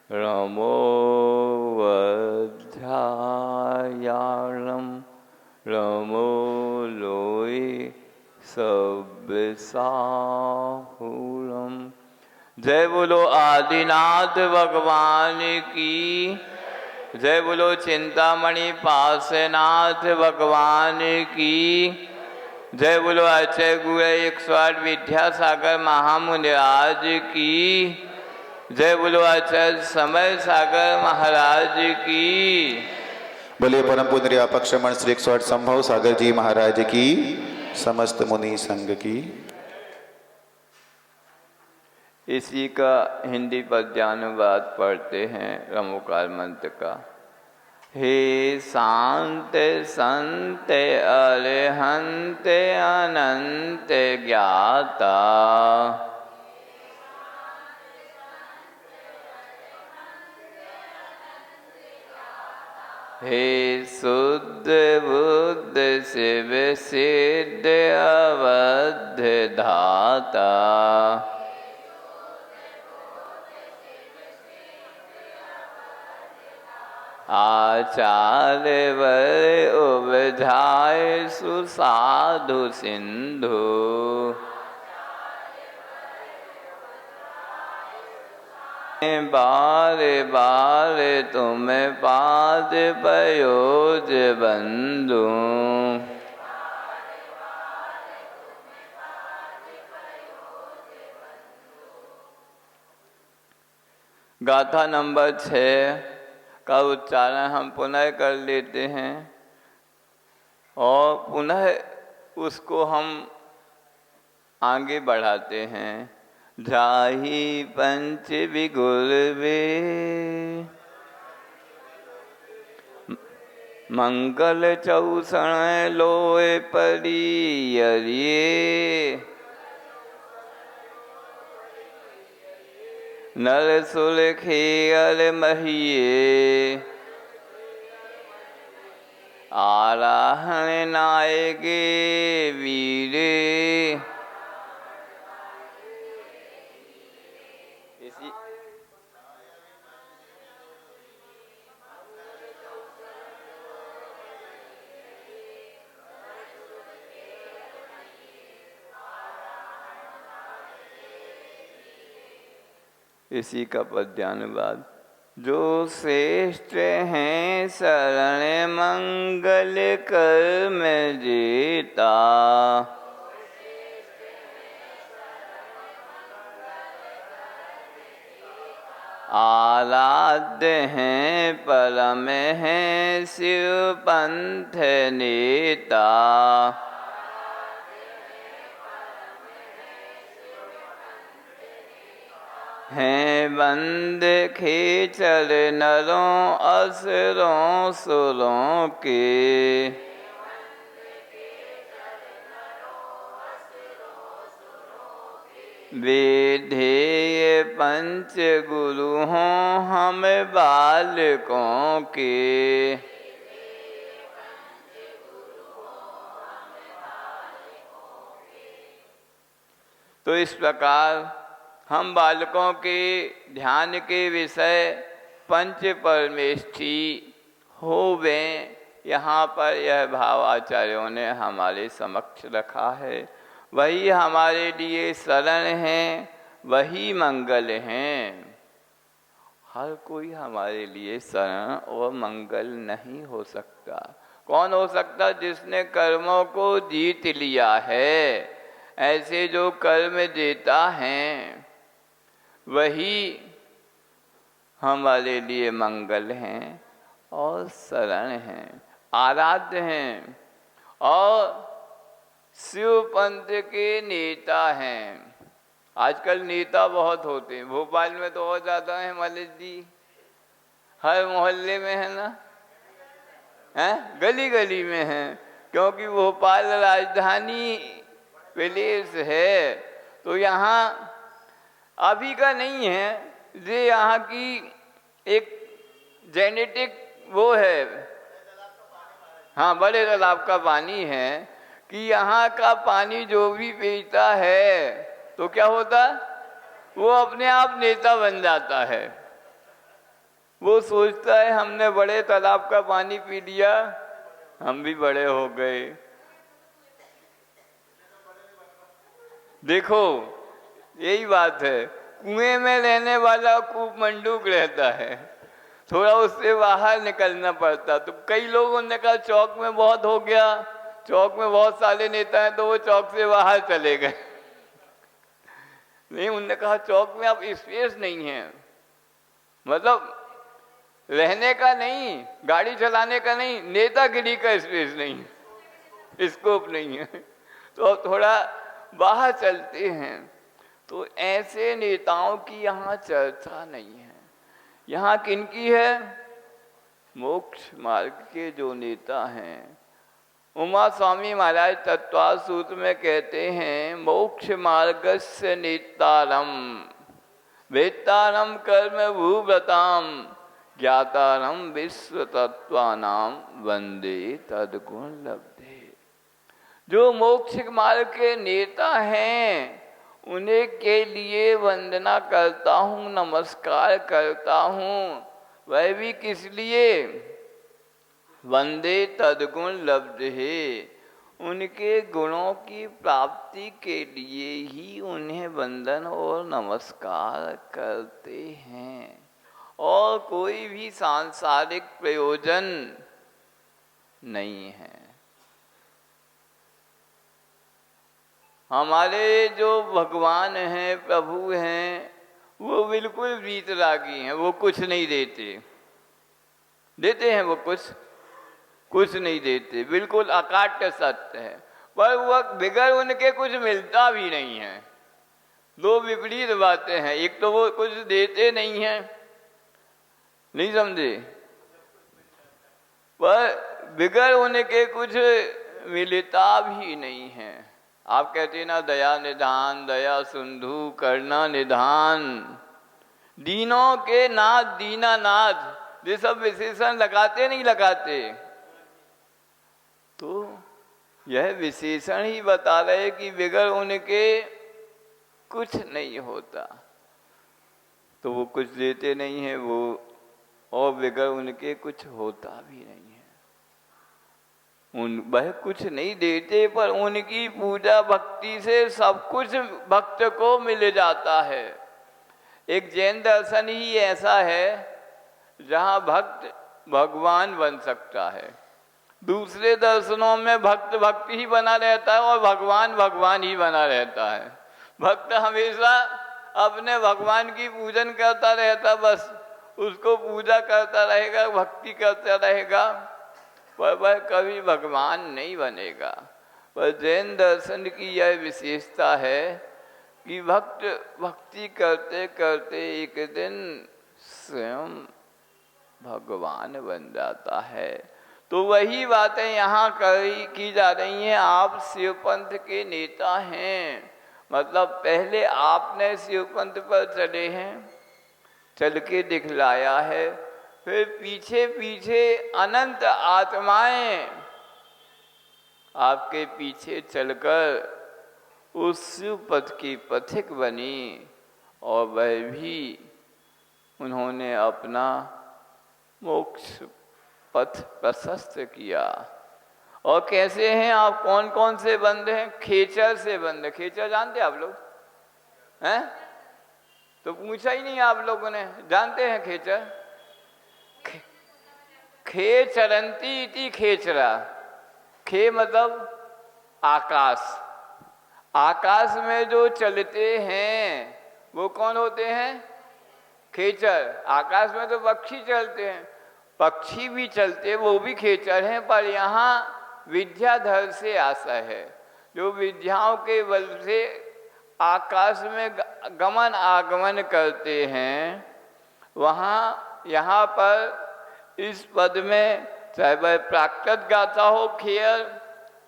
रमो वध्यायालं रमो लोई सब्साहुलम। जय बोलो आदिनाथ भगवान की। जय बोलो चिंतामणि पार्श्वनाथ भगवान की। जय बोलो अक्षय गुरु 108 विद्यासागर महामुनिराज की। जय बोलो अक्षय समय सागर महाराज की। बोलिए परम पुण्य व्यापक श्रमण श्री 108 संभव सागर जी महाराज की, समस्त मुनि संघ की। इसी का हिंदी पद्यानुवाद पढ़ते हैं रमोकार मंत्र का। हे शांत संत अरहंत अनंत ज्ञाता, हे शुद्ध बुद्ध शिव सिद्ध अवध धाता, आचार्य वर उपधाय सुसाधु सिंधु, बार बार तुम पाद पयोज बंधु, गाथा नंबर 6 का उच्चारण हम पुनः कर लेते हैं और पुनः उसको हम आगे बढ़ाते हैं। जाहि पंच विगुर वे मंगल चौसण लोय परियरिये, नर सुर खेल महिये, आराहण नायके वीरे। इसी का पद्यानुवाद। जो श्रेष्ठ हैं शरण मंगल कर्म जेता, आराध्य हैं परम हैं शिव पंथ नेता, हैं बंद खेचर नरों असुरों सुरों के, विधेय पंच गुरु हों हम बालकों के। तो इस प्रकार हम बालकों के ध्यान के विषय पंच परमेष्ठी होवे, यहाँ पर यह भाव आचार्यों ने हमारे समक्ष रखा है। वही हमारे लिए शरण हैं, वही मंगल हैं। हर कोई हमारे लिए शरण और मंगल नहीं हो सकता। कौन हो सकता? जिसने कर्मों को जीत लिया है। ऐसे जो कर्म देता है वही हमारे लिए मंगल हैं और शरण हैं, आराध्य हैं और शिव पंथ के नेता हैं। आजकल नेता बहुत होते हैं, भोपाल में तो और ज़्यादा हैं मलिक जी, हर मोहल्ले में है ना, हैं गली गली में हैं, क्योंकि भोपाल राजधानी प्रदेश है। तो यहाँ अभी का नहीं है, ये यहाँ की एक जेनेटिक वो है, हाँ बड़े तालाब का पानी है कि यहाँ का पानी जो भी पीता है तो क्या होता, वो अपने आप नेता बन जाता है। वो सोचता है हमने बड़े तालाब का पानी पी लिया, हम भी बड़े हो गए। देखो यही बात है, कुएं में रहने वाला खूब मंडूक रहता है, थोड़ा उससे बाहर निकलना पड़ता। तो कई लोगों ने कहा चौक में बहुत हो गया, चौक में बहुत सारे नेता हैं, तो वो चौक से बाहर चले गए। नहीं, उन्होंने कहा चौक में अब स्पेस नहीं है, मतलब रहने का नहीं, गाड़ी चलाने का नहीं, नेतागिरी का स्पेस नहीं, स्कोप नहीं है, तो अब थोड़ा बाहर चलते हैं। तो ऐसे नेताओं की यहाँ चर्चा नहीं है। यहाँ किनकी है? मोक्ष मार्ग के जो नेता हैं। उमा स्वामी महाराज तत्वार्थ सूत्र में कहते हैं, मोक्ष मार्गस्य नेतारम वेत्तारम कर्म भूव्रताम ज्ञातारम विश्व तत्वानाम वंदे तद्गुण लब्धे। जो मोक्ष मार्ग के नेता हैं उन्हें के लिए वंदना करता हूँ, नमस्कार करता हूँ। वह भी किस लिए? वंदे तद्गुण लब्धे, उनके गुणों की प्राप्ति के लिए ही उन्हें वंदन और नमस्कार करते हैं, और कोई भी सांसारिक प्रयोजन नहीं है। हमारे जो भगवान हैं, प्रभु हैं, वो बिल्कुल वीतरागी हैं, वो कुछ नहीं देते। देते हैं वो कुछ नहीं देते, बिल्कुल अकाट्य सत्य है। पर वह बिगड़ उनके कुछ मिलता भी नहीं है। दो विपरीत बातें हैं, एक तो वो कुछ देते नहीं हैं, नहीं समझे, पर बिगड़ उनके कुछ मिलता भी नहीं है। आप कहते हैं ना, दया निधान, दया सिंधु, करुणा निधान, दीनों के नाथ, दीनानाथ, ये सब विशेषण लगाते नहीं लगाते? तो यह विशेषण ही बता रहे कि बिगड़ उनके कुछ नहीं होता। तो वो कुछ देते नहीं है वो, और बिगड़ उनके कुछ होता भी नहीं है। वह कुछ नहीं देते, पर उनकी पूजा भक्ति से सब कुछ भक्त को मिल जाता है। एक जैन दर्शन ही ऐसा है जहाँ भक्त भगवान बन सकता है। दूसरे दर्शनों में भक्त भक्त ही बना रहता है और भगवान भगवान ही बना रहता है। भक्त हमेशा अपने भगवान की पूजन करता रहता, बस उसको पूजा करता रहेगा, भक्ति करता रहेगा, पर वह कभी भगवान नहीं बनेगा। पर जैन दर्शन की यह विशेषता है कि भक्त भक्ति करते करते एक दिन स्वयं भगवान बन जाता है। तो वही बातें यहाँ की जा रही हैं। आप शिव पंथ के नेता हैं, मतलब पहले आपने शिव पंथ पर चले हैं, चल के दिखलाया है, फिर पीछे पीछे अनंत आत्माएं आपके पीछे चलकर उस शिव पथ की पथिक बनी, और वह भी उन्होंने अपना मोक्ष पथ प्रशस्त किया। और कैसे हैं आप? कौन कौन से बंद हैं? खेचर से बंद। खेचर जानते आप लोग हैं? तो पूछा ही नहीं आप लोगों ने, जानते हैं खेचर? खेचरंती इति खेचरा। खे मतलब आकाश, आकाश में जो चलते हैं वो कौन होते हैं? खेचर। आकाश में तो पक्षी चलते हैं, पक्षी भी चलते, वो भी खेचर हैं। पर यहाँ विद्याधर से आशा है, जो विद्याओं के बल से आकाश में गमन आगमन करते हैं। वहाँ यहाँ पर इस पद में चाहे वह प्राकृत गाथा हो खेयर,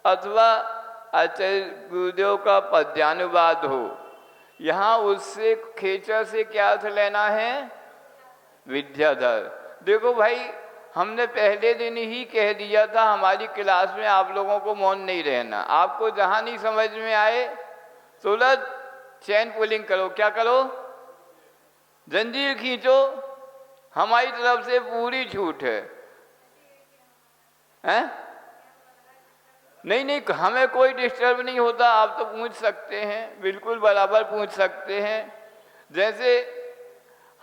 अथवा आचार्य गुरुदेव का पद्यानुवाद हो, यहाँ उससे खेचर से क्या अर्थ लेना है? विद्याधर। देखो भाई, हमने पहले दिन ही कह दिया था हमारी क्लास में आप लोगों को मौन नहीं रहना। आपको जहाँ नहीं समझ में आए तुरंत चैन पुलिंग करो। क्या करो? जंजीर खींचो, हमारी तरफ से पूरी छूट है। हैं? नहीं नहीं, हमें कोई डिस्टर्ब नहीं होता। आप तो पूछ सकते हैं, बिल्कुल बराबर पूछ सकते हैं। जैसे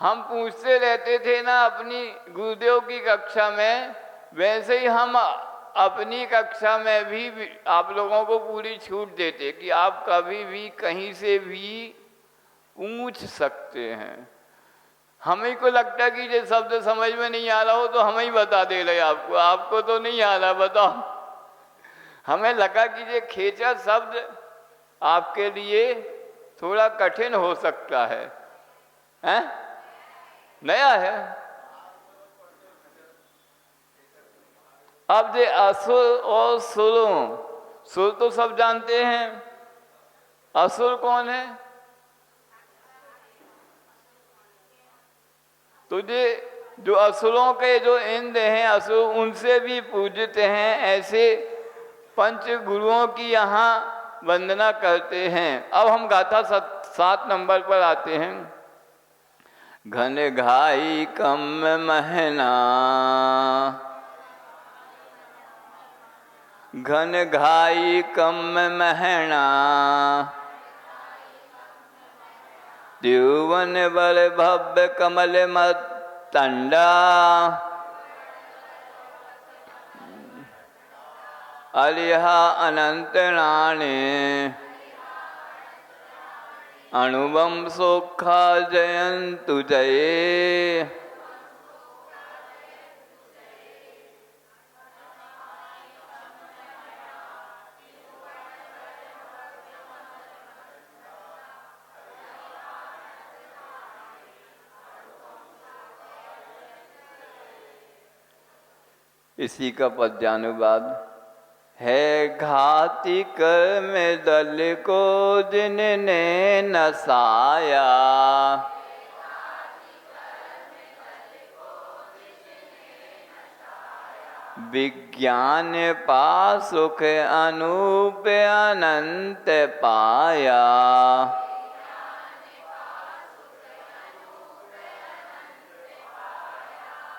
हम पूछते रहते थे ना अपनी गुरुदेव की कक्षा में, वैसे ही हम अपनी कक्षा में भी आप लोगों को पूरी छूट देते कि आप कभी भी कहीं से भी पूछ सकते हैं। हमें को लगता है कि ये शब्द समझ में नहीं आ रहा हो तो हम ही बता दे रहे आपको, आपको तो नहीं आ रहा, बताओ। हमें लगा कि ये खेचर शब्द आपके लिए थोड़ा कठिन हो सकता है। हैं? नया है। अब ये असुर और सुरों, सुर तो सब जानते हैं, असुर कौन है? तो ये जो असुरों के जो इंद्र हैं, असुर उनसे भी पूजते हैं, ऐसे पंच गुरुओं की यहाँ वंदना करते हैं। अब हम गाथा 7 नंबर पर आते हैं। घन घाई कम महना, घन घाई कम महना, त्रिभुवन बर भव्य कमल मतंडा, अलिहा अनंत नाणे, अणुबम सोखा जयंतु जये। इसी का पद्यानुवाद है। घाती कर में दल को जिनने नसाया, विज्ञान पा सुख अनूप अनंत पाया,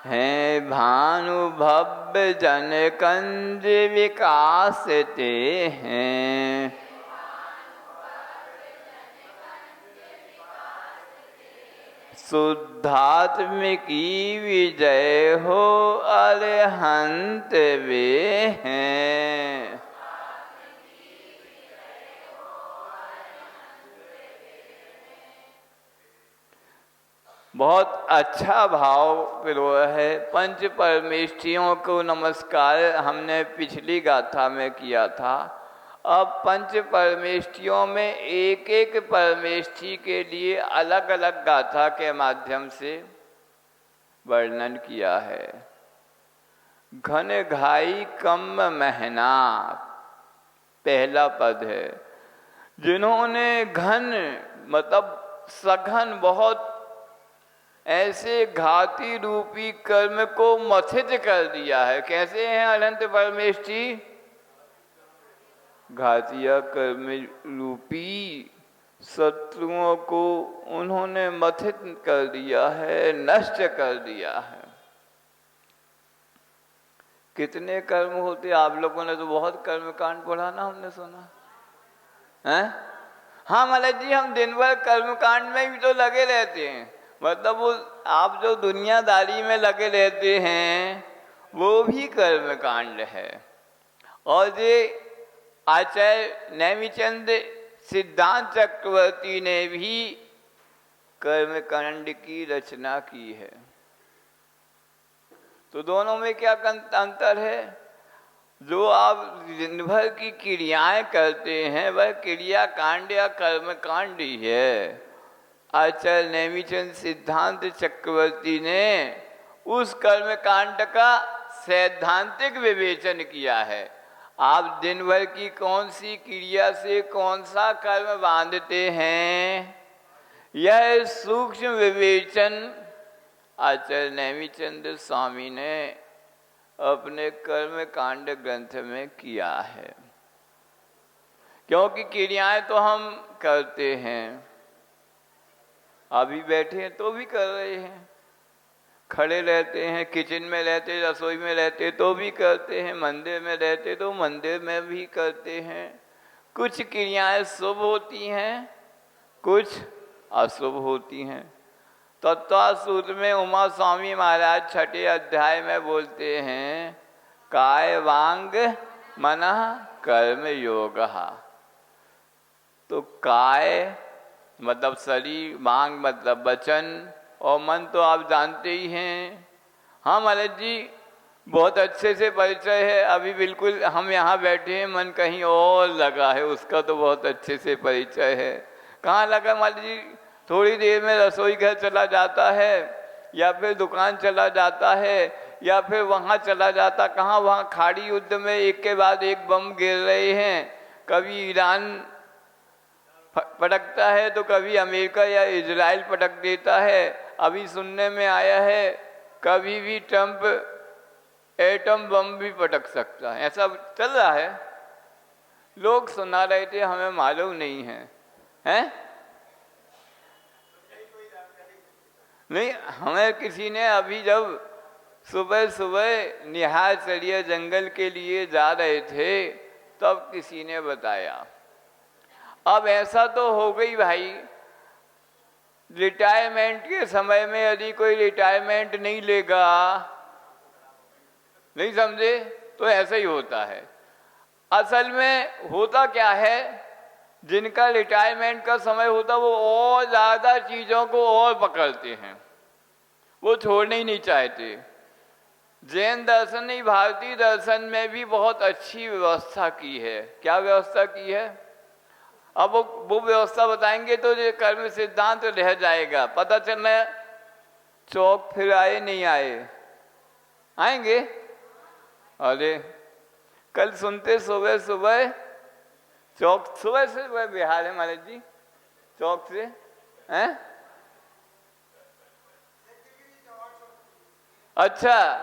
है भानु भव्य जन कंज विकास ते हैं, शुद्धात्म की विजय हो अरहंत वे हैं। बहुत अच्छा भाव पिरोया है। पंच परमेष्ठियों को नमस्कार हमने पिछली गाथा में किया था। अब पंच परमेष्ठियों में एक एक परमेष्ठि के लिए अलग अलग गाथा के माध्यम से वर्णन किया है। घन घाई कम महना पहला पद है। जिन्होंने घन मतलब सघन, बहुत ऐसे घाती रूपी कर्म को मथित कर दिया है। कैसे हैं अनंत परमेष्ठि? घातिया कर्म रूपी शत्रुओं को उन्होंने मथित कर दिया है, नष्ट कर दिया है। कितने कर्म होते? आप लोगों ने तो बहुत कर्म कांड पढ़ा ना, हमने सुना है। हाँ मतलब जी, हम दिन भर कर्म कांड में भी तो लगे रहते हैं। मतलब वो आप जो दुनियादारी में लगे रहते हैं वो भी कर्म कांड है। और ये आचार्य नेमिचंद सिद्धांत चक्रवर्ती ने भी कर्म कांड की रचना की है। तो दोनों में क्या अंतर है? जो आप दिन भर की क्रियाएं करते हैं वह क्रिया कांड या कर्म कांड ही है। आचार्य नेमिचंद सिद्धांत चक्रवर्ती ने उस कर्म कांड का सैद्धांतिक विवेचन किया है। आप दिन भर की कौन सी क्रिया से कौन सा कर्म बांधते हैं, यह सूक्ष्म विवेचन आचार्य नेमिचंद स्वामी ने अपने कर्म कांड ग्रंथ में किया है। क्योंकि क्रियाएं तो हम करते हैं, अभी बैठे हैं तो भी कर रहे हैं, खड़े रहते हैं, किचन में रहते, रसोई में रहते तो भी करते हैं, मंदिर में रहते तो मंदिर में भी करते हैं। कुछ क्रियाएं शुभ होती हैं, कुछ अशुभ होती हैं। तत्व सूत्र में उमा स्वामी महाराज छठे अध्याय में बोलते हैं, काय वांग मनः कर्म योगः। तो काय मतलब शरीर, वांग मतलब वचन, और मन तो आप जानते ही हैं। हाँ महाराज जी, बहुत अच्छे से परिचय है। अभी बिल्कुल हम यहाँ बैठे हैं, मन कहीं और लगा है, उसका तो बहुत अच्छे से परिचय है। कहाँ लगा महाराज जी? थोड़ी देर में रसोई घर चला जाता है, या फिर दुकान चला जाता है, या फिर वहाँ चला जाता। कहाँ? वहाँ खाड़ी युद्ध में एक के बाद एक बम गिर रहे हैं। कभी ईरान पटकता है तो कभी अमेरिका या इजराइल पटक देता है। अभी सुनने में आया है कभी भी ट्रंप एटम बम भी पटक सकता है, ऐसा चल रहा है। लोग सुना रहे थे, हमें मालूम नहीं है, हैं? नहीं, हमें किसी ने अभी जब सुबह सुबह निहार चढ़िया जंगल के लिए जा रहे थे तब किसी ने बताया। अब ऐसा तो हो गई भाई, रिटायरमेंट के समय में यदि कोई रिटायरमेंट नहीं लेगा, नहीं समझे, तो ऐसा ही होता है। असल में होता क्या है, जिनका रिटायरमेंट का समय होता वो और ज़्यादा चीज़ों को और पकड़ते हैं, वो छोड़ने ही नहीं चाहते। जैन दर्शन नहीं, भारतीय दर्शन में भी बहुत अच्छी व्यवस्था की है। क्या व्यवस्था की है? अब वो व्यवस्था बताएंगे तो ये कर्म सिद्धांत रह जाएगा। पता चल रहा है चौक फिर आए नहीं आए, आएंगे। अरे कल सुनते सुबह सुबह चौक, सुबह से वह बिहार है महाराज जी, चौक से हैं? अच्छा,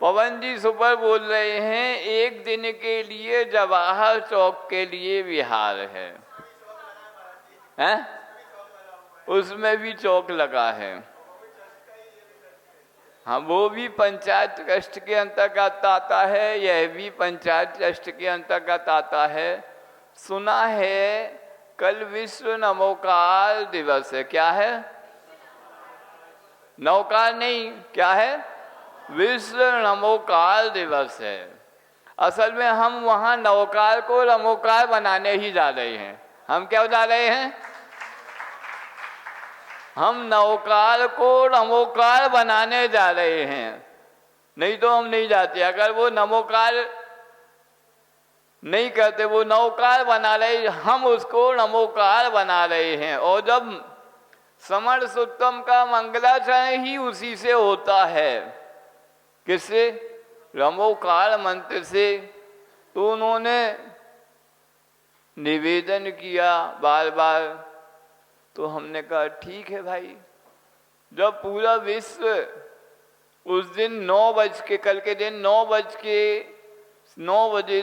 पवन जी सुपर बोल रहे हैं एक दिन के लिए जवाहर चौक के लिए बिहार है, हैं? उसमें भी चौक लगा है। हाँ, वो भी पंचायत ट्रस्ट के अंतर्गत आता है, यह भी पंचायत ट्रस्ट के अंतर्गत आता है। सुना है कल विश्व नमोकार दिवस है। क्या है? नौकार नहीं, क्या है? विश्व नमोकार दिवस है। असल में हम वहाँ नौकार को नमोकार बनाने ही जा रहे हैं। हम क्या बता रहे हैं? हम नौकार को नमोकार बनाने जा रहे हैं, नहीं तो हम नहीं जाते। अगर वो नमोकार नहीं करते, वो नौकार बना रहे, हम उसको नमोकार बना रहे हैं। और जब समर सुत्तम का मंगलाचरण ही उसी से होता है। किससे? नमोकार मंत्र से। तो उन्होंने निवेदन किया बार बार, तो हमने कहा ठीक है भाई। जब पूरा विश्व उस दिन 9 बज के, कल के दिन 9 बजे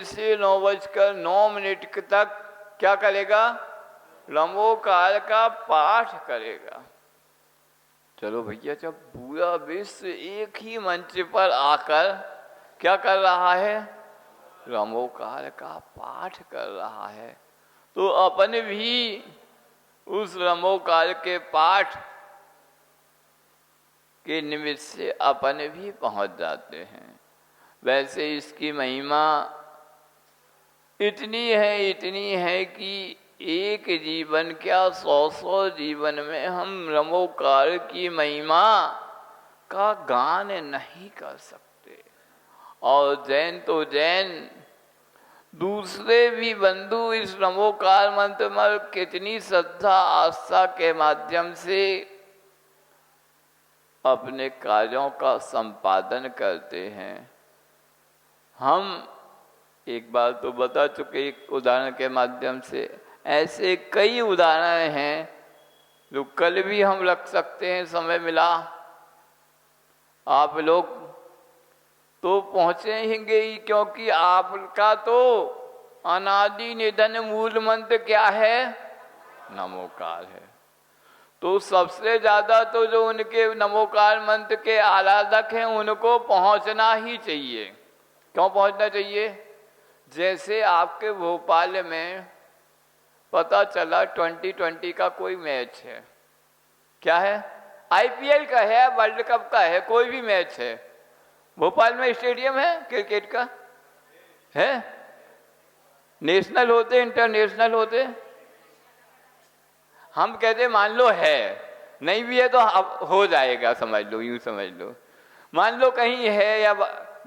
से 9:09 तक क्या करेगा? नमोकार का पाठ करेगा। चलो भैया, जब पूरा विश्व एक ही मंच पर आकर क्या कर रहा है? नमोकार का पाठ कर रहा है, तो अपन भी उस नमोकार के पाठ के निमित्त से अपन भी पहुंच जाते हैं। वैसे इसकी महिमा इतनी है कि एक जीवन क्या 100 जीवन में हम नमोकार की महिमा का गान नहीं कर सकते। और जैन तो जैन, दूसरे भी बंधु इस नमोकार मंत्र में कितनी श्रद्धा आस्था के माध्यम से अपने कार्यों का संपादन करते हैं। हम एक बार तो बता चुके, एक उदाहरण के माध्यम से। ऐसे कई उदाहरण हैं जो कल भी हम रख सकते हैं, समय मिला। आप लोग तो पहुँचेंगे ही, क्योंकि आपका तो अनादि निधन मूल मंत्र क्या है? नमोकार है। तो सबसे ज्यादा तो जो उनके नमोकार मंत्र के आराधक हैं उनको पहुंचना ही चाहिए। क्यों पहुंचना चाहिए? जैसे आपके भोपाल में पता चला 2020 का कोई मैच है, क्या है, आईपीएल का है, वर्ल्ड कप का है, कोई भी मैच है, भोपाल में स्टेडियम है क्रिकेट का है? नेशनल होते, इंटरनेशनल होते? हम कहते मान लो है, नहीं भी है तो हो जाएगा, समझ लो, यूं समझ लो। मान लो कहीं है या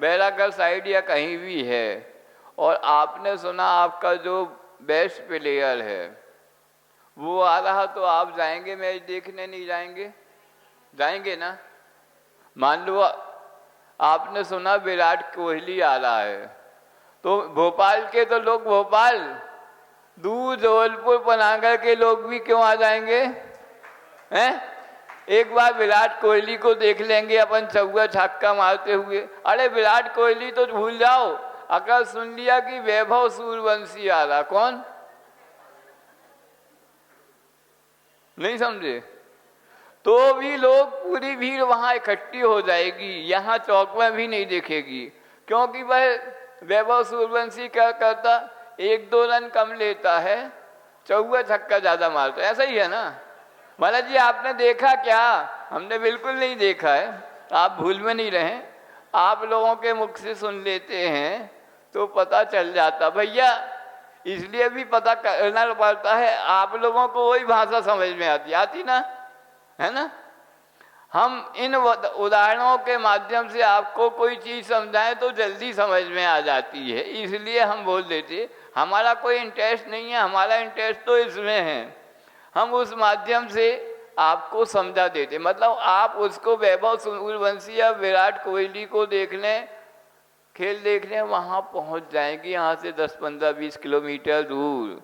बैरागढ़ साइड या कहीं भी है, और आपने सुना आपका जो बेस्ट प्लेयर है वो आ रहा, तो आप जाएंगे मैच देखने? नहीं जाएंगे? जाएंगे ना। मान लो आपने सुना विराट कोहली आ रहा है, तो भोपाल के तो लोग, भोपाल दूर जबलपुर पनागर के लोग भी क्यों आ जाएंगे? हैं? एक बार विराट कोहली को देख लेंगे अपन चौका छक्का मारते हुए। अरे विराट कोहली तो भूल जाओ, अगर सुन लिया कि वैभव सूर्यवंशी आ रहा, कौन? नहीं समझे? तो भी लोग, पूरी भीड़ वहां इकट्ठी हो जाएगी, यहाँ चौक में भी नहीं देखेगी, क्योंकि वह वैभव सूर्यवंशी क्या करता, 1-2 रन कम लेता है, चौका छक्का ज्यादा मारता है। ऐसा ही है ना महाराज जी? आपने देखा क्या? हमने बिल्कुल नहीं देखा है, आप भूल में नहीं रहे, आप लोगों के मुख से सुन लेते हैं तो पता चल जाता। भैया इसलिए भी पता करना पड़ता है, आप लोगों को वही भाषा समझ में आती ना, है ना? हम इन उदाहरणों के माध्यम से आपको कोई चीज समझाएं तो जल्दी समझ में आ जाती है, इसलिए हम बोल देते। हमारा कोई इंटरेस्ट नहीं है, हमारा इंटरेस्ट तो इसमें है, हम उस माध्यम से आपको समझा देते। मतलब आप उसको वैभव सूर्यवंशी या विराट कोहली को देखने, खेल देखने वहाँ पहुँच जाएंगे, यहाँ से 10, 15, 20 किलोमीटर दूर।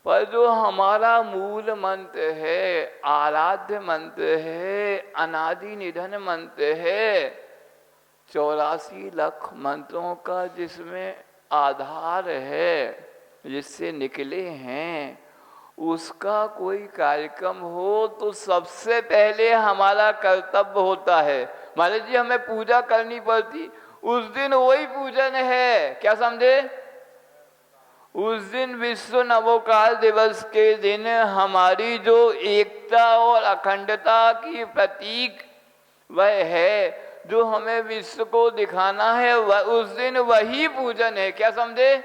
पर जो हमारा मूल मंत्र है, आराध्य मंत्र है, अनादि निधन मंत्र है, 84 लाख मंत्रों का जिसमें आधार है, जिससे निकले हैं, उसका कोई कार्यक्रम हो तो सबसे पहले हमारा कर्तव्य होता है महाराज जी, हमें पूजा करनी पड़ती। उस दिन वही पूजन है, क्या समझे? उस दिन विश्व नवोकार दिवस के दिन हमारी जो एकता और अखंडता की प्रतीक वह है, जो हमें विश्व को दिखाना है, वह उस दिन वही पूजन है, क्या समझे?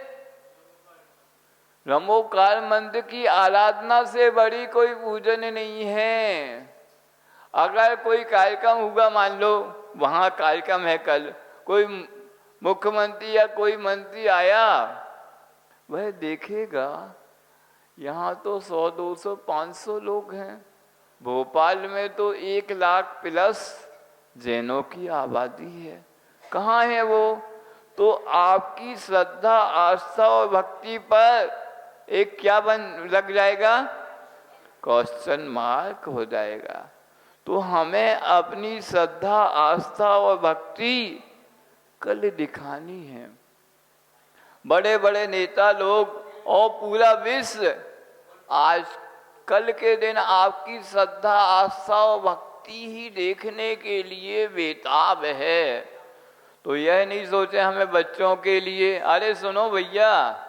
नमोकार मंत्र की आराधना से बड़ी कोई पूजन नहीं है। अगर कोई कार्यक्रम हुआ, मान लो वहाँ कार्यक्रम है कल, कोई मुख्यमंत्री या कोई मंत्री आया, वह देखेगा यहाँ तो 100, 200, 500 लोग हैं, भोपाल में तो 1 लाख प्लस जैनों की आबादी है, कहाँ है वो? तो आपकी श्रद्धा, आस्था और भक्ति पर एक क्या लग जाएगा? क्वेश्चन मार्क हो जाएगा। तो हमें अपनी श्रद्धा, आस्था और भक्ति कल दिखानी है। बड़े बड़े नेता लोग और पूरा विश्व आज कल के दिन आपकी श्रद्धा, आस्था और भक्ति ही देखने के लिए बेताब है। तो यह नहीं सोचे हमें बच्चों के लिए, अरे सुनो भैया,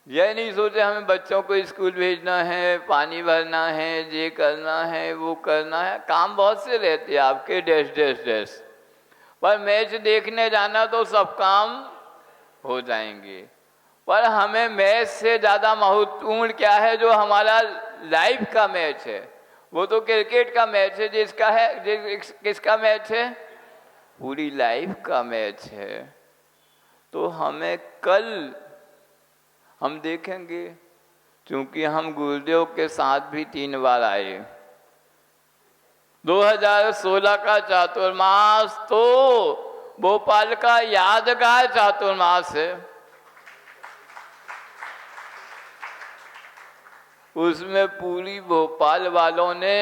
यह नहीं सोचे हमें बच्चों को स्कूल भेजना है, पानी भरना है, ये करना है, वो करना है, काम बहुत से रहते हैं आपके, डैश। पर मैच देखने जाना तो सब काम हो जाएंगे, पर हमें मैच से ज़्यादा महत्वपूर्ण क्या है? जो हमारा लाइफ का मैच है, वो तो क्रिकेट का मैच है, जिसका है, किसका मैच है? पूरी लाइफ का मैच है। तो हमें कल हम देखेंगे, क्योंकि हम गुरुदेव के साथ भी 3 बार आए। 2016 का चातुर्मास तो भोपाल का यादगार चातुर्मास है। उसमें पूरी भोपाल वालों ने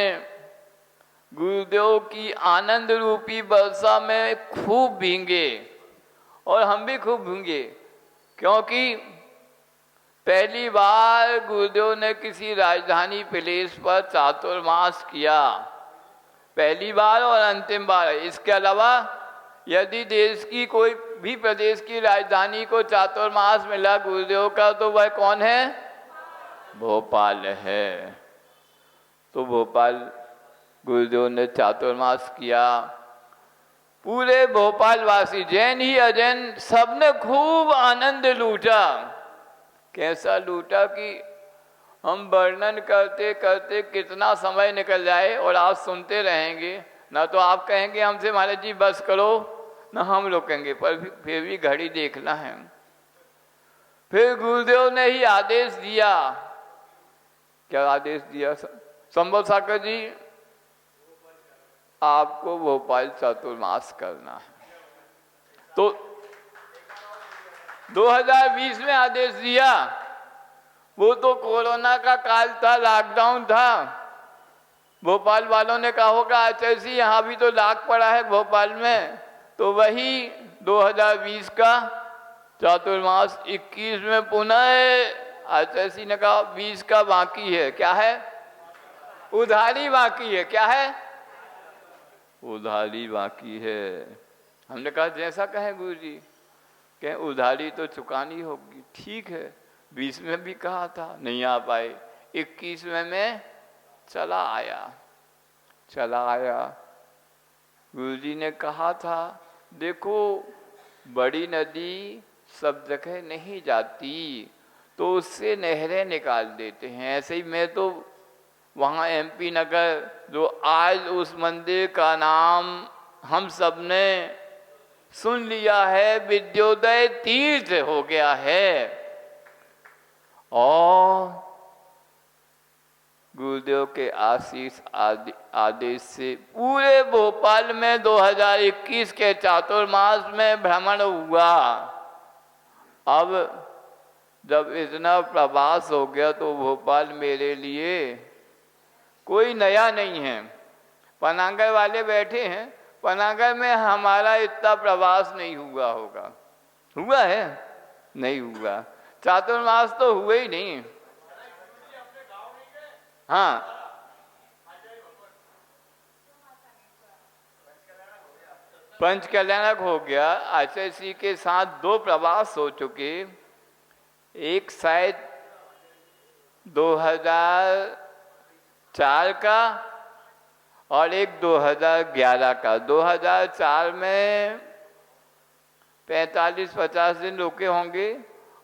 गुरुदेव की आनंद रूपी वर्षा में खूब भींगे, और हम भी खूब भींगे, क्योंकि पहली बार गुरुदेव ने किसी राजधानी प्लेस पर चातुर्मास किया, पहली बार और अंतिम बार। इसके अलावा यदि देश की कोई भी प्रदेश की राजधानी को चातुर्मास मिला गुरुदेव का, तो वह कौन है? भोपाल है। तो भोपाल गुरुदेव ने चातुर्मास किया। पूरे भोपाल वासी, जैन ही अजैन, सबने खूब आनंद लूटा। कैसा लूटा कि हम वर्णन करते करते कितना समय निकल जाए और आप सुनते रहेंगे। ना तो आप कहेंगे हमसे महाराज जी बस करो, ना हम लोग कहेंगे, पर फिर भी घड़ी देखना है। फिर गुरुदेव ने ही आदेश दिया। क्या आदेश दिया? संभव साकर जी, आपको भोपाल चातुर्मास करना है। तो 2020 में आदेश दिया। वो तो कोरोना का काल था, लॉकडाउन था। भोपाल वालों ने कहा होगा आचार्य यहाँ भी तो लाग पड़ा है भोपाल में, तो वही 2020 का चातुर्मास 21 में पुनः आचार्य ने कहा 20 का बाकी है। क्या है? उधारी बाकी है। क्या है? उधारी बाकी है। हमने कहा जैसा कहें गुरु जी, कहें उधारी तो चुकानी होगी। ठीक है, 20 में भी कहा था, नहीं आ पाए, 21 में मैं चला आया। गुरुजी ने कहा था देखो बड़ी नदी सब जगह नहीं जाती, तो उससे नहरें निकाल देते हैं। ऐसे ही मैं तो वहाँ MP नगर, जो आज उस मंदिर का नाम हम सब ने सुन लिया है, विद्योदय तीर्थ हो गया है। और गुरुदेव के आशीष आदेश से पूरे भोपाल में 2021 के चातुर्मास में भ्रमण हुआ। अब जब इतना प्रवास हो गया तो भोपाल मेरे लिए कोई नया नहीं है। पनागर वाले बैठे हैं, पनागर में हमारा इतना प्रवास नहीं हुआ होगा। हुआ है? नहीं हुआ। चातुर्मास तो हुए ही नहीं। हाँ, पंच कल्याणक हो गया। आचार्य श्री के साथ 2 प्रवास हो चुके। एक शायद 2004 का और एक 2011 का। 2004 में 45-50 दिन रुके होंगे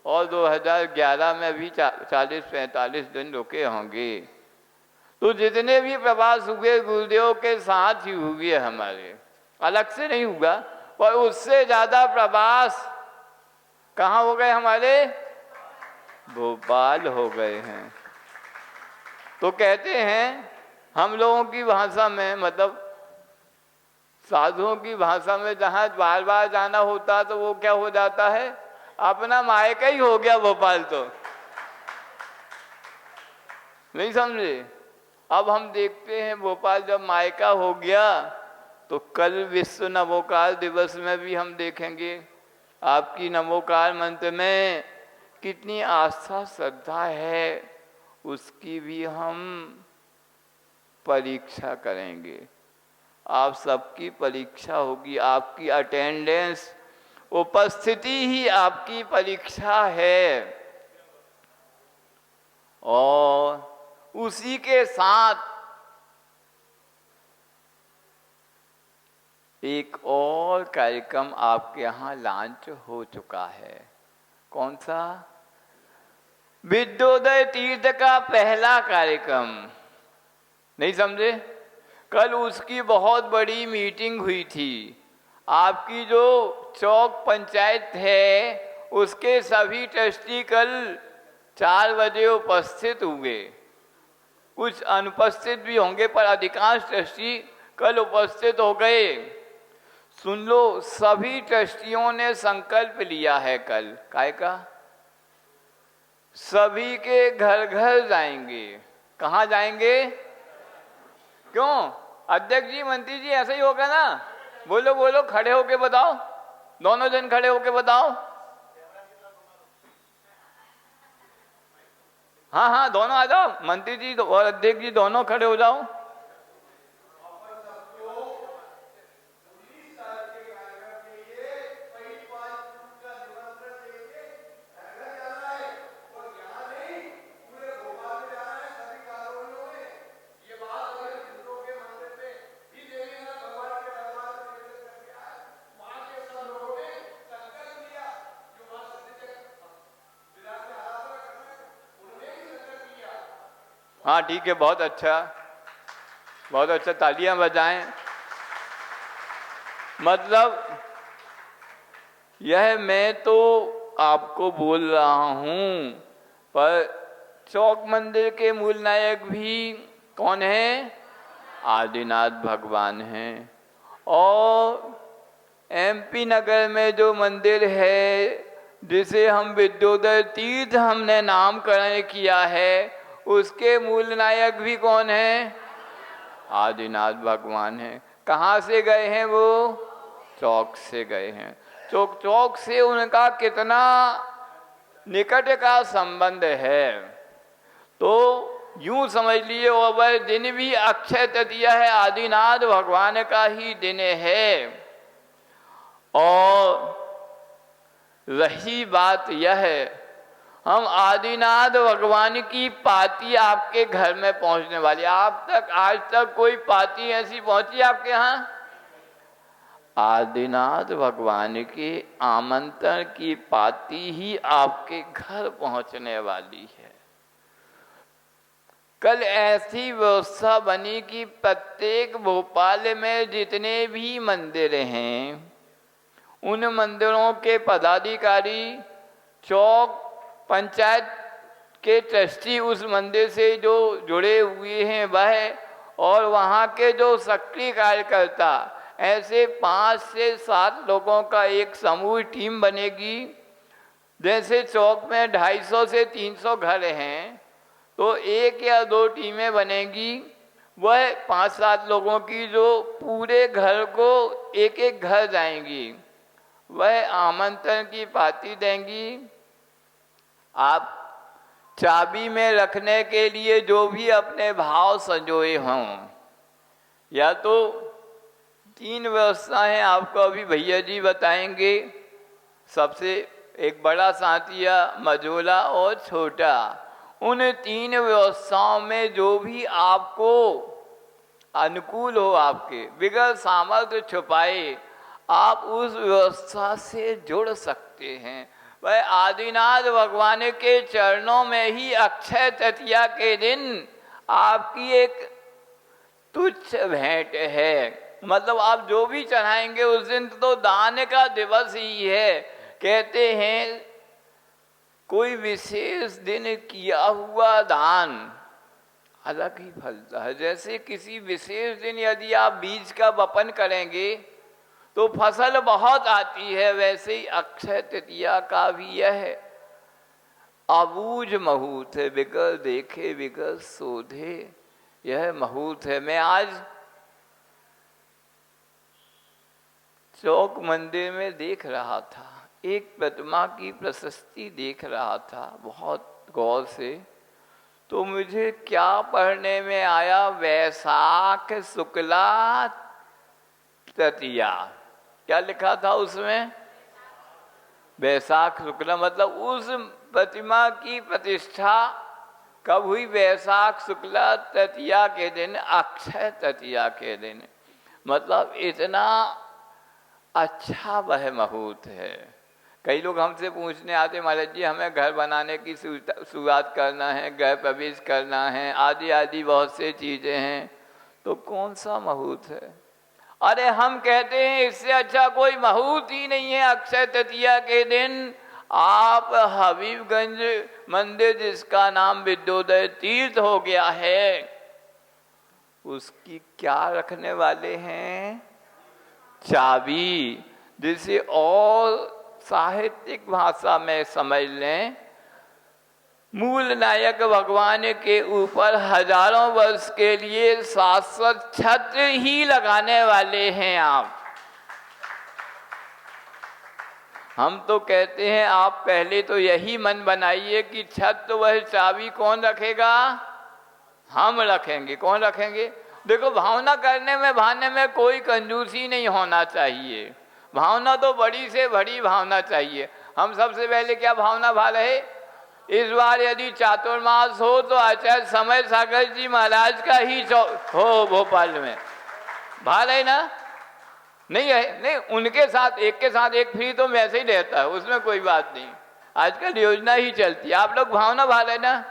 और 2011 में भी 40-45 दिन रुके होंगे। तो जितने भी प्रवास हुए गुरुदेव के साथ ही हुए, हमारे अलग से नहीं हुआ। पर उससे ज्यादा प्रवास कहाँ हो गए हमारे? भोपाल हो गए हैं। तो कहते हैं हम लोगों की भाषा में, मतलब साधुओं की भाषा में, जहाँ बार बार जाना होता तो वो क्या हो जाता है? अपना मायका ही हो गया भोपाल। तो नहीं समझे? अब हम देखते हैं भोपाल जब मायका हो गया तो कल विश्व नमोकार दिवस में भी हम देखेंगे आपकी नमोकार मंत्र में कितनी आस्था श्रद्धा है, उसकी भी हम परीक्षा करेंगे। आप सबकी परीक्षा होगी, आपकी अटेंडेंस, उपस्थिति ही आपकी परीक्षा है। और उसी के साथ एक और कार्यक्रम आपके यहाँ लॉन्च हो चुका है। कौन सा? विद्योदय तीर्थ का पहला कार्यक्रम। नहीं समझे? कल उसकी बहुत बड़ी मीटिंग हुई थी। आपकी जो चौक पंचायत है उसके सभी ट्रस्टी कल 4 बजे उपस्थित हुए। कुछ अनुपस्थित भी होंगे पर अधिकांश ट्रस्टी कल उपस्थित हो गए। सुन लो, सभी ट्रस्टियों ने संकल्प लिया है कल काय का? सभी के घर घर जाएंगे। कहाँ जाएंगे? क्यों? अध्यक्ष जी, मंत्री जी, ऐसा ही होगा ना? बोलो बोलो, खड़े होके बताओ, दोनों जन खड़े होके बताओ। हाँ हाँ, दोनों आ जाओ, मंत्री जी और अध्यक्ष जी दोनों खड़े हो जाओ। हाँ ठीक है, बहुत अच्छा, बहुत अच्छा, तालियां बजाएं। मतलब यह मैं तो आपको बोल रहा हूं, पर चौक मंदिर के मूल नायक भी कौन है? आदिनाथ भगवान हैं। और एमपी नगर में जो मंदिर है जिसे हम विद्योदय तीर्थ हमने नामकरण किया है, उसके मूल नायक भी कौन है? आदिनाथ भगवान हैं। कहाँ से गए हैं वो? चौक से गए हैं। चौक से उनका कितना निकट का संबंध है, तो यूं समझ लिए और वह दिन भी अक्षय तृतीया है, आदिनाथ भगवान का ही दिन है। और रही बात यह है, हम आदिनाथ भगवान की पाती आपके घर में पहुंचने वाली। आप तक आज तक कोई पाती ऐसी पहुंची आपके यहाँ? आदिनाथ भगवान के आमंत्रण की पाती ही आपके घर पहुंचने वाली है। कल ऐसी व्यवस्था बनी कि प्रत्येक भोपाल में जितने भी मंदिर हैं, उन मंदिरों के पदाधिकारी, चौक पंचायत के ट्रस्टी उस मंदिर से जो जुड़े हुए हैं वह, और वहाँ के जो सक्रिय कार्यकर्ता, ऐसे 5 से 7 लोगों का एक समूह टीम बनेगी। जैसे चौक में 250 से 300 घर हैं, तो 1 या 2 टीमें बनेगी, वह 5-7 लोगों की जो पूरे घर को एक एक घर जाएंगी, वह आमंत्रण की पाती देंगी। आप चाबी में रखने के लिए जो भी अपने भाव संजोए हों, या तो 3 व्यवस्थाएं आपको अभी भैया जी बताएंगे। सबसे एक बड़ा सांतिया, मझोला और छोटा, उन 3 व्यवस्थाओं में जो भी आपको अनुकूल हो, आपके बिगड़ सामर्थ्य छुपाए, आप उस व्यवस्था से जुड़ सकते हैं। वह आदिनाथ भगवान के चरणों में ही अक्षय तृतीया के दिन आपकी एक तुच्छ भेंट है। मतलब आप जो भी चढ़ाएंगे उस दिन तो दान का दिवस ही है। कहते हैं कोई विशेष दिन किया हुआ दान अलग ही फलता है। जैसे किसी विशेष दिन यदि आप बीज का वपन करेंगे तो फसल बहुत आती है, वैसे ही अक्षय तृतीया का भी यह अबूझ मुहूर्त है। बिगर देखे बिगर शोधे यह मुहूर्त है। मैं आज चौक मंदिर में देख रहा था, एक प्रतिमा की प्रशस्ति देख रहा था बहुत गौर से, तो मुझे क्या पढ़ने में आया, वैशाख शुक्ला तृतीया। क्या लिखा था उसमें? वैशाख शुक्ला। मतलब उस प्रतिमा की प्रतिष्ठा कब हुई? वैशाख शुक्ला तृतीया के दिन, अक्षय तृतीया के दिन। मतलब इतना अच्छा वह मुहूर्त है। कई लोग हमसे पूछने आते, महाराज जी हमें घर बनाने की शुरुआत करना है, गृह प्रवेश करना है, आदि आदि बहुत से चीज़ें हैं, तो कौन सा मुहूर्त है? अरे हम कहते हैं इससे अच्छा कोई मुहूर्त ही नहीं है। अक्षय तृतीया के दिन आप हबीबगंज मंदिर, जिसका नाम विद्योदय तीर्थ हो गया है, उसकी क्या रखने वाले हैं? चाबी। जिसे और साहित्यिक भाषा में समझ लें, मूल नायक भगवान के ऊपर हजारों वर्ष के लिए शाश्वत छत्र ही लगाने वाले हैं आप। हम तो कहते हैं आप पहले तो यही मन बनाइए कि छत तो वह चाबी कौन रखेगा, हम रखेंगे। कौन रखेंगे? देखो, भावना करने में भाने में कोई कंजूसी नहीं होना चाहिए। भावना तो बड़ी से बड़ी भावना चाहिए। हम सबसे पहले क्या भावना भा रहे, इस बार यदि चातुर्मास हो तो आचार्य समय सागर जी महाराज का ही हो भोपाल में, भा रहे ना? नहीं है, नहीं, उनके साथ एक फ्री तो वैसे ही रहता है, उसमें कोई बात नहीं। आजकल योजना ही चलती है। आप लोग भावना भा रहे ना?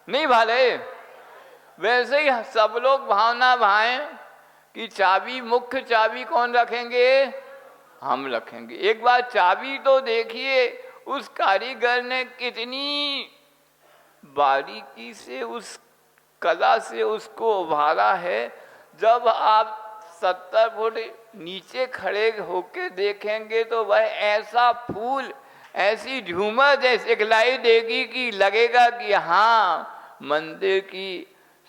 नहीं भा रहे? वैसे ही सब लोग भावना भाएं कि चाबी, मुख्य चाबी कौन रखेंगे? हम रखेंगे। एक बार चाबी तो देखिए, उस कारीगर ने कितनी बारीकी से, उस कला से उसको उभारा है। जब आप 70 फुट नीचे खड़े होके देखेंगे तो वह ऐसा फूल, ऐसी झूमर जैसे दिखलाई देगी कि लगेगा कि हाँ, मंदिर की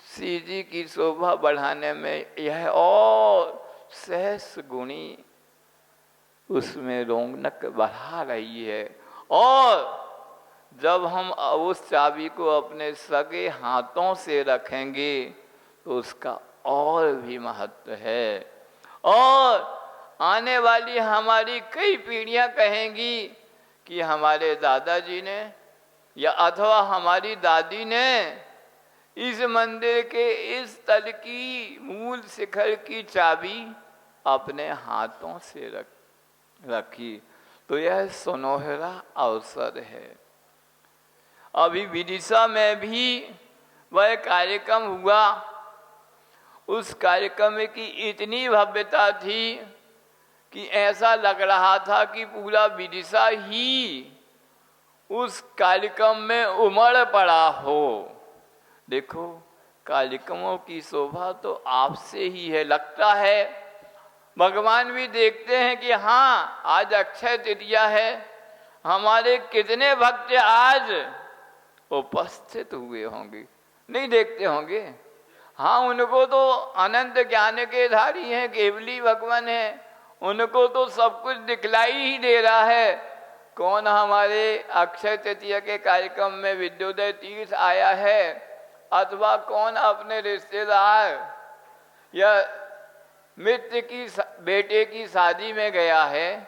सीढ़ी की शोभा बढ़ाने में यह और सहस गुणी उसमें रौनक बढ़ा रही है। और जब हम उस चाबी को अपने सगे हाथों से रखेंगे तो उसका और भी महत्व है। और आने वाली हमारी कई पीढ़ियां कहेंगी कि हमारे दादाजी ने या अथवा हमारी दादी ने इस मंदिर के इस तल की मूल शिखर की चाबी अपने हाथों से रखी। तो यह सुनहरा अवसर है। अभी विदिशा में भी वह कार्यक्रम हुआ। उस कार्यक्रम की इतनी भव्यता थी कि ऐसा लग रहा था कि पूरा विदिशा ही उस कार्यक्रम में उमड़ पड़ा हो। देखो, कार्यक्रमों की शोभा तो आपसे ही है। लगता है भगवान भी देखते हैं कि हाँ, आज अक्षय तृतीया है, हमारे कितने भक्त आज उपस्थित हुए होंगे। नहीं देखते होंगे? हाँ, उनको तो अनंत ज्ञान के धारी हैं, केवली भगवान है, उनको तो सब कुछ दिखलाई ही दे रहा है। कौन हमारे अक्षय तृतीया के कार्यक्रम में विद्योदय तीर्थ आया है, अथवा कौन अपने रिश्तेदार या मित्र की बेटे की शादी में गया है,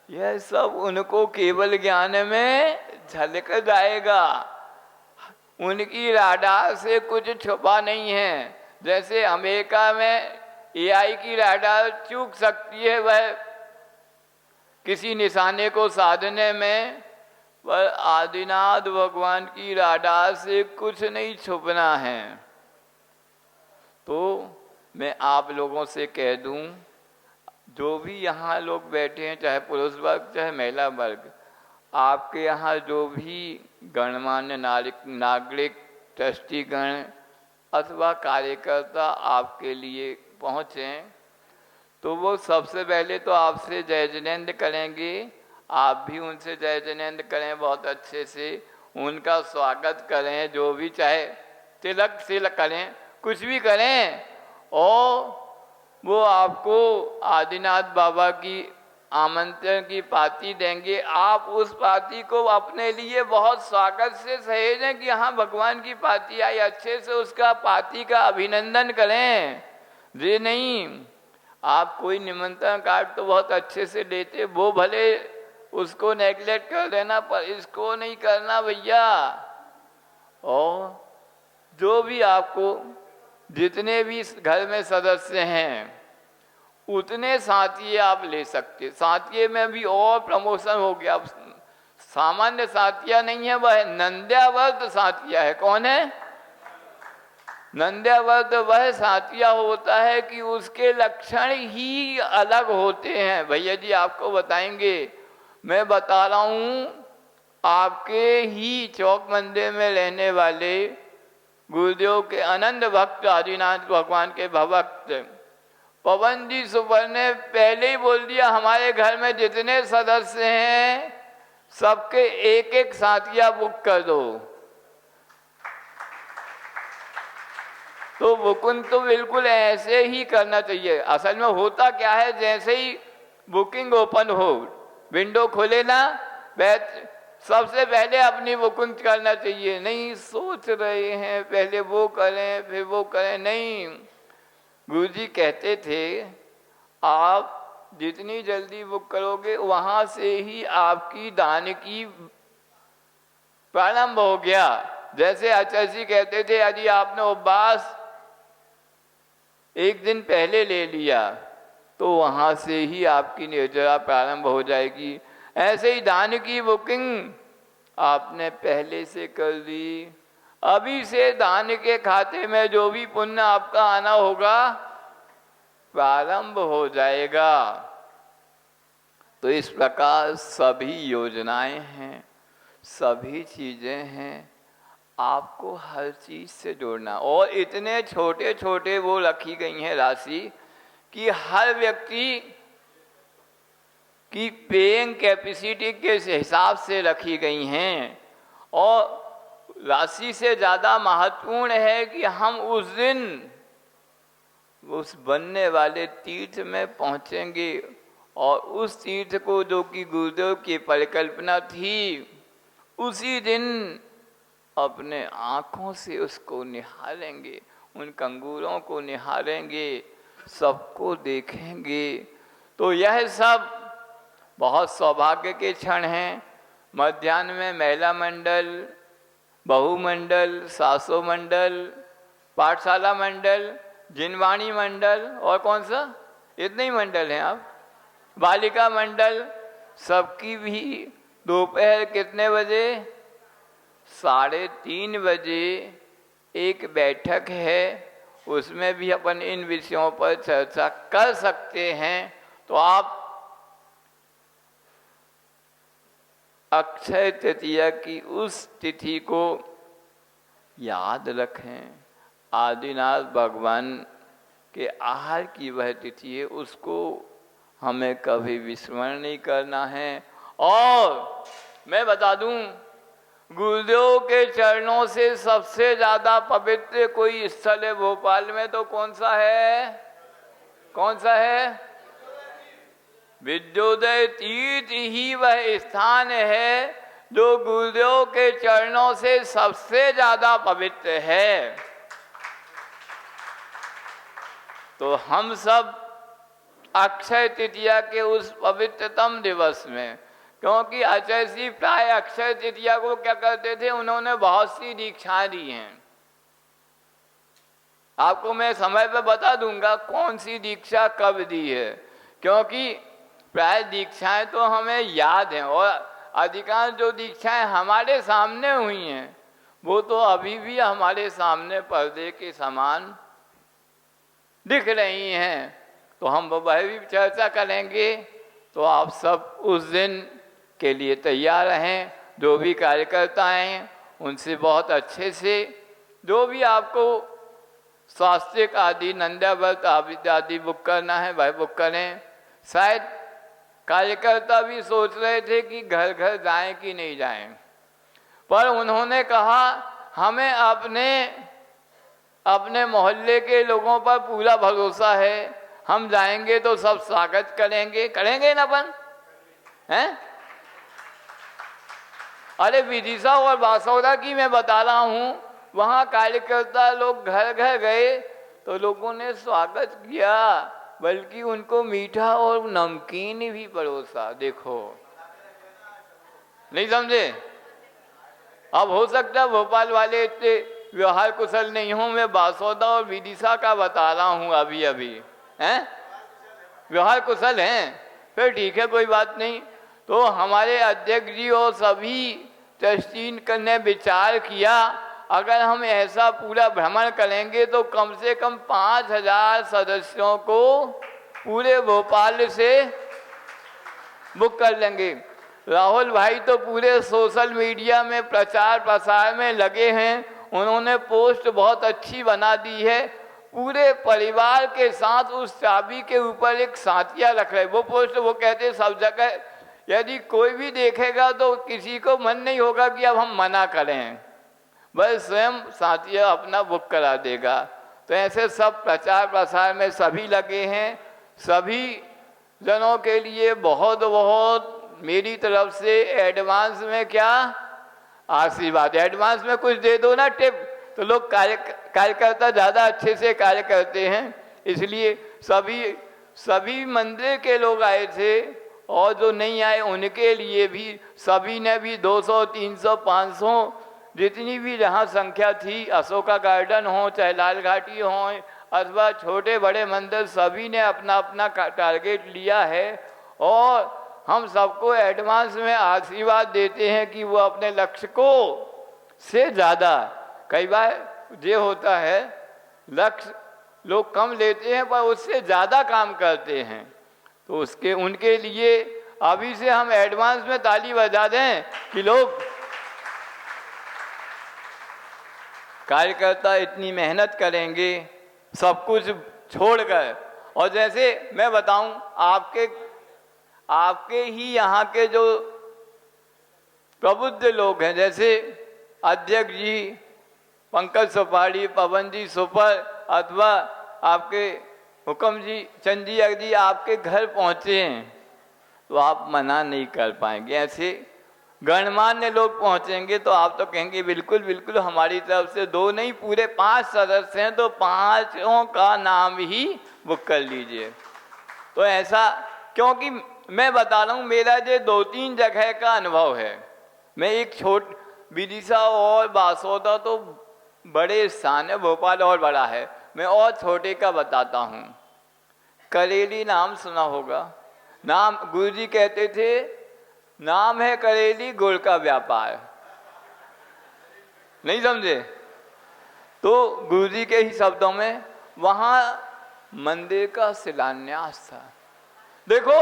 यह सब उनको केवल ज्ञान में झलक जाएगा। उनकी राडार से कुछ छुपा नहीं है। जैसे अमेरिका में AI की राडार चूक सकती है वह किसी निशाने को साधने में, पर आदिनाथ भगवान की राडार से कुछ नहीं छुपना है। तो मैं आप लोगों से कह दूं, जो भी यहाँ लोग बैठे हैं, चाहे पुरुष वर्ग चाहे महिला वर्ग, आपके यहाँ जो भी गणमान्य नागरिक, ट्रस्टीगण अथवा कार्यकर्ता आपके लिए पहुँचें, तो वो सबसे पहले तो आपसे जय जिनेंद्र करेंगे। आप भी उनसे जय जिनेंद्र करें, बहुत अच्छे से उनका स्वागत करें। जो भी, चाहे तिलक सिलक करें, कुछ भी करें, और वो आपको आदिनाथ बाबा की आमंत्रण की पाती देंगे। आप उस पाती को अपने लिए बहुत स्वागत से सहेजें कि हाँ, भगवान की पाती आई, अच्छे से उसका पाती का अभिनंदन करें। ये नहीं, आप कोई निमंत्रण कार्ड तो बहुत अच्छे से देते, वो भले उसको नेग्लेक्ट कर देना, पर इसको नहीं करना भैया। और जो भी आपको, जितने भी घर में सदस्य हैं, उतने साथिये आप ले सकते। साथिये में भी और प्रमोशन हो गया। अब सामान्य साथिया नहीं है, वह नंद्यावर्त साथिया है। कौन है? नंद्यावर्त वह साथिया होता है कि उसके लक्षण ही अलग होते हैं। भैया जी आपको बताएंगे। मैं बता रहा हूँ, आपके ही चौक मंदिर में रहने वाले गुरुदेव के अनंत भक्त आदिनाथ भगवान के भक्त पवन जी सुपर ने पहले ही बोल दिया, हमारे घर में जितने सदस्य हैं सबके एक एक साथिया बुक कर दो। तो बुकिंग तो बिल्कुल ऐसे ही करना चाहिए। असल में होता क्या है, जैसे ही बुकिंग ओपन हो, विंडो खोले ना, सबसे पहले अपनी बुकिंग करना चाहिए। नहीं सोच रहे हैं पहले वो करें फिर वो करें, नहीं। गुरुजी कहते थे आप जितनी जल्दी बुक करोगे वहां से ही आपकी दान की प्रारंभ हो गया। जैसे आचार्य जी कहते थे यदि आपने उपवास एक दिन पहले ले लिया तो वहां से ही आपकी निर्जरा प्रारंभ हो जाएगी। ऐसे ही दान की बुकिंग आपने पहले से कर दी, अभी से दान के खाते में जो भी पुण्य आपका आना होगा प्रारंभ हो जाएगा। तो इस प्रकार सभी योजनाएं हैं, सभी चीजें हैं, आपको हर चीज से जोड़ना। और इतने छोटे छोटे वो रखी गई हैं राशि कि हर व्यक्ति की पेइंग कैपेसिटी के हिसाब से रखी गई हैं। और राशि से ज़्यादा महत्वपूर्ण है कि हम उस दिन उस बनने वाले तीर्थ में पहुँचेंगे और उस तीर्थ को जो कि गुरुदेव की परिकल्पना थी उसी दिन अपने आँखों से उसको निहारेंगे, उन कंगूरों को निहारेंगे, सबको देखेंगे। तो यह सब बहुत सौभाग्य के क्षण हैं। मध्याह्न में महिला मंडल, बहु मंडल, सासो मंडल, पाठशाला मंडल, जिनवाणी मंडल और कौन सा, इतने ही मंडल हैं आप, बालिका मंडल, सबकी भी दोपहर कितने बजे, 3:30 बजे एक बैठक है, उसमें भी अपन इन विषयों पर चर्चा कर सकते हैं। तो आप अक्षय तृतीया की उस तिथि को याद रखें। आदिनाथ भगवान के आहार की वह तिथि है, उसको हमें कभी विस्मरण नहीं करना है। और मैं बता दूं, गुरुदेव के चरणों से सबसे ज्यादा पवित्र कोई स्थल है भोपाल में तो कौन सा है, कौन सा है? विद्योदय तीर्थ ही वह स्थान है जो गुरुदेव के चरणों से सबसे ज्यादा पवित्र है। तो हम सब अक्षय तृतीया के उस पवित्रतम दिवस में, क्योंकि आचार्य जी प्राय अक्षय तृतीया को क्या करते थे, उन्होंने बहुत सी दीक्षाएं दी हैं। आपको मैं समय पर बता दूंगा कौन सी दीक्षा कब दी है, क्योंकि प्राय दीक्षाएं तो हमें याद हैं और अधिकांश जो दीक्षाएं हमारे सामने हुई हैं वो तो अभी भी हमारे सामने पर्दे के समान दिख रही हैं। तो हम वह भी चर्चा करेंगे। तो आप सब उस दिन के लिए तैयार रहें। जो भी कार्यकर्ता हैं उनसे बहुत अच्छे से, जो भी आपको स्वास्थ्यिक आदि नंदाव्रत आदि बुक करना है वह बुक करें। शायद कार्यकर्ता भी सोच रहे थे कि घर घर जाएं कि नहीं जाएं, पर उन्होंने कहा हमें अपने मोहल्ले के लोगों पर पूरा भरोसा है, हम जाएंगे तो सब स्वागत करेंगे ना अपन, हैं? अरे विदिशा और बासौदा की मैं बता रहा हूँ, वहाँ कार्यकर्ता लोग घर घर गए तो लोगों ने स्वागत किया, बल्कि उनको मीठा और नमकीन भी परोसा। देखो, नहीं समझे? अब हो सकता है भोपाल वाले इतने व्यवहार कुशल नहीं हूँ, मैं बासौदा और विदिशा का बता रहा हूँ अभी हैं, व्यवहार कुशल हैं, फिर ठीक है कोई बात नहीं। तो हमारे अध्यक्ष जी और सभी ट्रस्टी ने विचार किया अगर हम ऐसा पूरा भ्रमण करेंगे तो कम से कम 5000 सदस्यों को पूरे भोपाल से बुक कर लेंगे। राहुल भाई तो पूरे सोशल मीडिया में प्रचार प्रसार में लगे हैं, उन्होंने पोस्ट बहुत अच्छी बना दी है, पूरे परिवार के साथ उस चाबी के ऊपर एक साथिया रख रहे। वो पोस्ट वो कहते सब जगह यदि कोई भी देखेगा तो किसी को मन नहीं होगा कि अब हम मना करें, बस स्वयं साथिया अपना बुक करा देगा। तो ऐसे सब प्रचार प्रसार में सभी लगे हैं। सभी जनों के लिए बहुत बहुत मेरी तरफ से एडवांस में क्या आशीर्वाद। एडवांस में कुछ दे दो ना टिप, तो लोग कार्यकर्ता ज़्यादा अच्छे से कार्य करते हैं। इसलिए सभी मंदिर के लोग आए थे, और जो नहीं आए उनके लिए भी सभी ने भी 200, 300, 500 जितनी भी जहाँ संख्या थी, अशोका गार्डन हो चाहे लाल घाटी हो अथवा छोटे बड़े मंदिर, सभी ने अपना अपना टारगेट लिया है। और हम सबको एडवांस में आशीर्वाद देते हैं कि वो अपने लक्ष्य को से ज़्यादा, कई बार ये होता है लक्ष्य लोग कम लेते हैं पर उससे ज़्यादा काम करते हैं, तो उनके लिए अभी से हम एडवांस में ताली बजा दें कि लोग कार्यकर्ता इतनी मेहनत करेंगे सब कुछ छोड़कर। और जैसे मैं बताऊं, आपके ही यहाँ के जो प्रबुद्ध लोग हैं, जैसे अध्यक्ष जी पंकज सुपारी, पवन जी सुपर, अथवा आपके हुक्म जी चंदिया जी आपके घर पहुँचे हैं, तो आप मना नहीं कर पाएंगे। ऐसे गणमान्य लोग पहुँचेंगे तो आप तो कहेंगे बिल्कुल बिल्कुल, हमारी तरफ से 2 नहीं पूरे 5 सदस्य हैं, तो 5 का नाम ही बुक कर लीजिए। तो ऐसा, क्योंकि मैं बता रहा हूँ, मेरा जो 2-3 जगह का अनुभव है। मैं एक विदिशा और बासोदा तो बड़े स्थान है, भोपाल और बड़ा है, मैं और छोटे का बताता हूँ। करेली नाम सुना होगा, नाम गुरुजी कहते थे, नाम है करेली, गुड़ का व्यापार, नहीं समझे? तो गुरुजी के ही शब्दों में वहाँ मंदिर का शिलान्यास था। देखो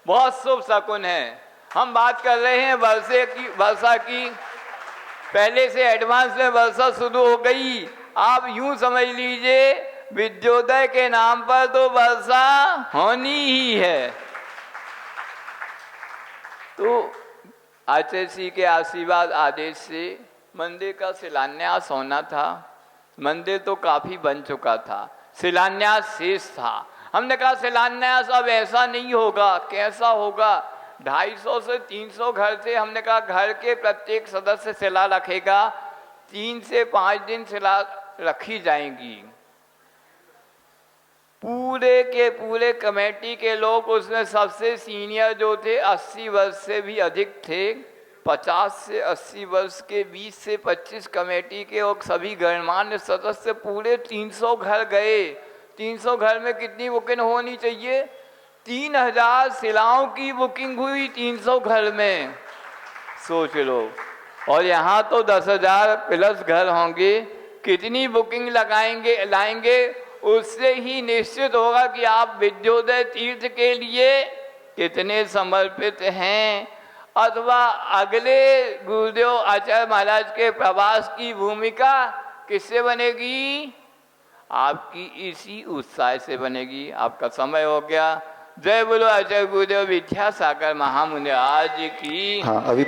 बहुत शुभ शकुन है। हम बात कर रहे हैं वर्षा की, पहले से एडवांस में वर्षा शुरू हो गई। आप यूं समझ लीजिए विद्योदय के नाम पर तो वर्षा होनी ही है। तो आचार्य श्री के आशीर्वाद आदेश से मंदिर का शिलान्यास होना था। मंदिर तो काफी बन चुका था, शिलान्यास शेष था। हमने कहा शिलान्यास अब ऐसा नहीं होगा, कैसा होगा? 250 से 300 घर थे, हमने कहा घर के प्रत्येक सदस्य शिला रखेगा, 3 से 5 दिन शिला रखी जाएंगी। पूरे के पूरे कमेटी के लोग, उसमें सबसे सीनियर जो थे 80 वर्ष से भी अधिक थे, 50 से 80 वर्ष के 20 से 25 कमेटी के और सभी गणमान्य सदस्य पूरे 300 घर गए। 300 घर में कितनी बुकिंग होनी चाहिए? 3000 शिलाओं की बुकिंग हुई 300 घर में, सोच लो। और यहाँ तो 10,000 प्लस घर होंगे। कितनी बुकिंग लाएंगे उससे ही निश्चित होगा कि आप विद्योदय तीर्थ के लिए कितने समर्पित हैं, अथवा अगले गुरुदेव आचार्य महाराज के प्रवास की भूमिका किससे बनेगी? आपकी इसी उत्साह से बनेगी। आपका समय हो गया। जय बोलो आचार्य गुरुदेव विद्यासागर महामुनि आज की। हाँ, अभी